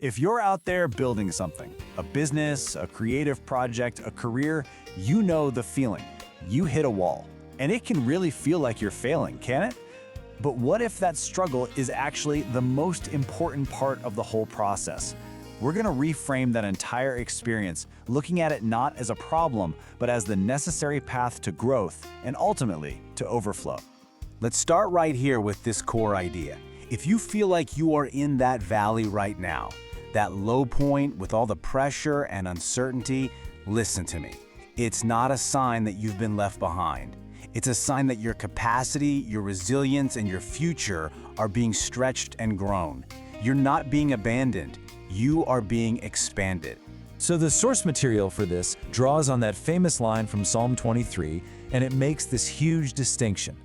If you're out there building something, a business, a creative project, a career, you know the feeling. You hit a wall, and it can really feel like you're failing, can it? But what if that struggle is actually the most important part of the whole process? We're going to reframe that entire experience, looking at it not as a problem, but as the necessary path to growth and ultimately to overflow. Let's start right here with this core idea. If you feel like you are in that valley right now, that low point with all the pressure and uncertainty, listen to me. It's not a sign that you've been left behind. It's a sign that your capacity, your resilience, and your future are being stretched and grown. You're not being abandoned. You are being expanded. So the source material for this draws on that famous line from Psalm 23, and it makes this huge distinction.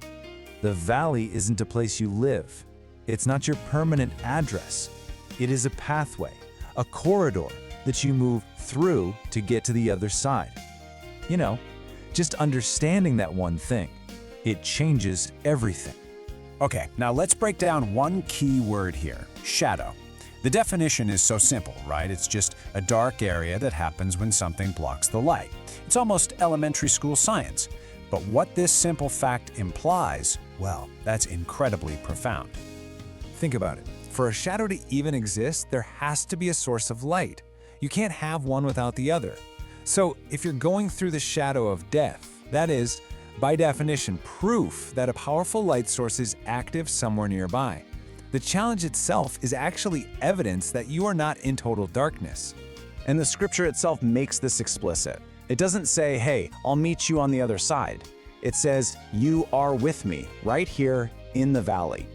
The valley isn't a place you live. It's not your permanent address. It is a pathway, a corridor that you move through to get to the other side. You know, just understanding that one thing, it changes everything. Okay, now let's break down one key word here, shadow. The definition is so simple, right? It's just a dark area that happens when something blocks the light. It's almost elementary school science. But what this simple fact implies, well, that's incredibly profound. Think about it. For a shadow to even exist, there has to be a source of light. You can't have one without the other. So if you're going through the shadow of death, that is, by definition, proof that a powerful light source is active somewhere nearby. The challenge itself is actually evidence that you are not in total darkness. And the scripture itself makes this explicit. It doesn't say, hey, I'll meet you on the other side. It says, you are with me right here in the valley.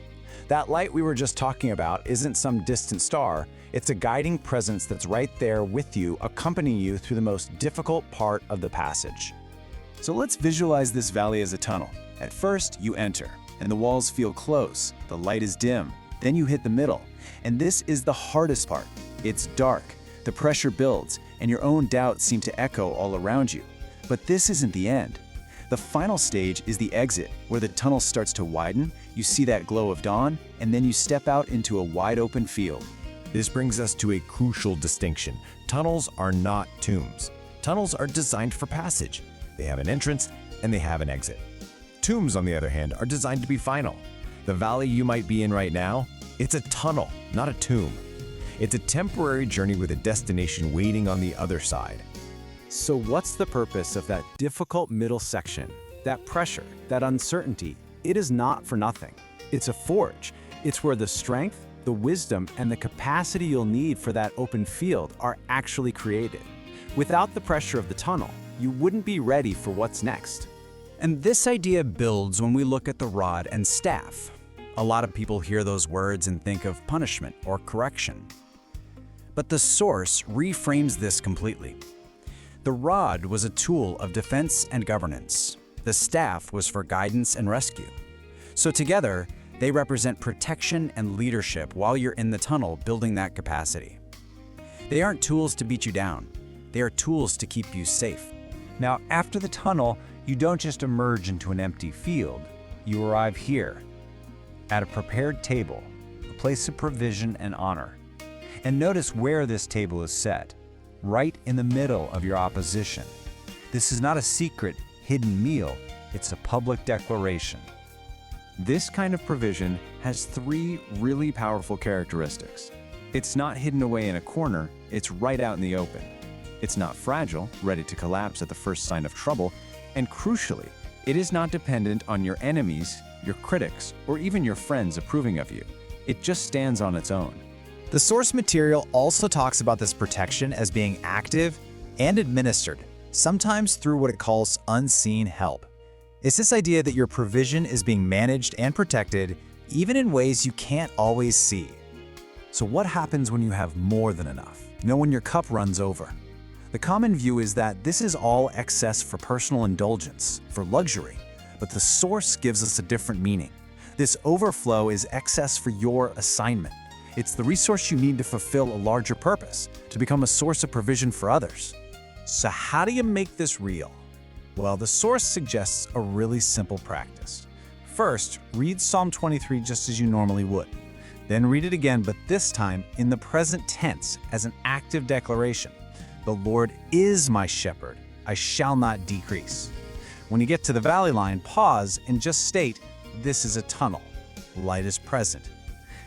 That light we were just talking about isn't some distant star. It's a guiding presence that's right there with you, accompanying you through the most difficult part of the passage. So let's visualize this valley as a tunnel. At first, you enter, and the walls feel close. The light is dim. Then you hit the middle. And this is the hardest part. It's dark. The pressure builds, and your own doubts seem to echo all around you. But this isn't the end. The final stage is the exit, where the tunnel starts to widen, you see that glow of dawn, and then you step out into a wide open field. This brings us to a crucial distinction. Tunnels are not tombs. Tunnels are designed for passage. They have an entrance and they have an exit. Tombs, on the other hand, are designed to be final. The valley you might be in right now, it's a tunnel, not a tomb. It's a temporary journey with a destination waiting on the other side. So what's the purpose of that difficult middle section? That pressure, that uncertainty, it is not for nothing. It's a forge. It's where the strength, the wisdom, and the capacity you'll need for that open field are actually created. Without the pressure of the tunnel, you wouldn't be ready for what's next. And this idea builds when we look at the rod and staff. A lot of people hear those words and think of punishment or correction. But the source reframes this completely. The rod was a tool of defense and governance. The staff was for guidance and rescue. So together, they represent protection and leadership while you're in the tunnel building that capacity. They aren't tools to beat you down. They are tools to keep you safe. Now, after the tunnel, you don't just emerge into an empty field. You arrive here, at a prepared table, a place of provision and honor. And notice where this table is set, right in the middle of your opposition. This is not a secret, hidden meal, it's a public declaration. This kind of provision has three really powerful characteristics. It's not hidden away in a corner, it's right out in the open. It's not fragile, ready to collapse at the first sign of trouble, and crucially, it is not dependent on your enemies, your critics, or even your friends approving of you. It just stands on its own. The source material also talks about this protection as being active and administered, sometimes through what it calls unseen help. It's this idea that your provision is being managed and protected, even in ways you can't always see. So what happens when you have more than enough? You know, when your cup runs over? The common view is that this is all excess for personal indulgence, for luxury. But the source gives us a different meaning. This overflow is excess for your assignment. It's the resource you need to fulfill a larger purpose, to become a source of provision for others. So how do you make this real? Well, the source suggests a really simple practice. First, read Psalm 23 just as you normally would. Then read it again, but this time in the present tense as an active declaration. The Lord is my shepherd, I shall not decrease. When you get to the valley line, pause and just state, this is a tunnel. Light is present.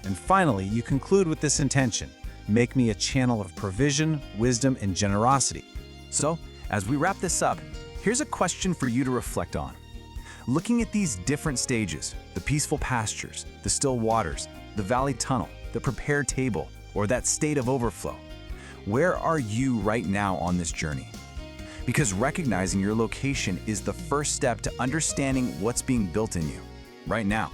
And finally, you conclude with this intention. Make me a channel of provision, wisdom, and generosity. So, as we wrap this up, here's a question for you to reflect on. Looking at these different stages, the peaceful pastures, the still waters, the valley tunnel, the prepared table, or that state of overflow, where are you right now on this journey? Because recognizing your location is the first step to understanding what's being built in you right now.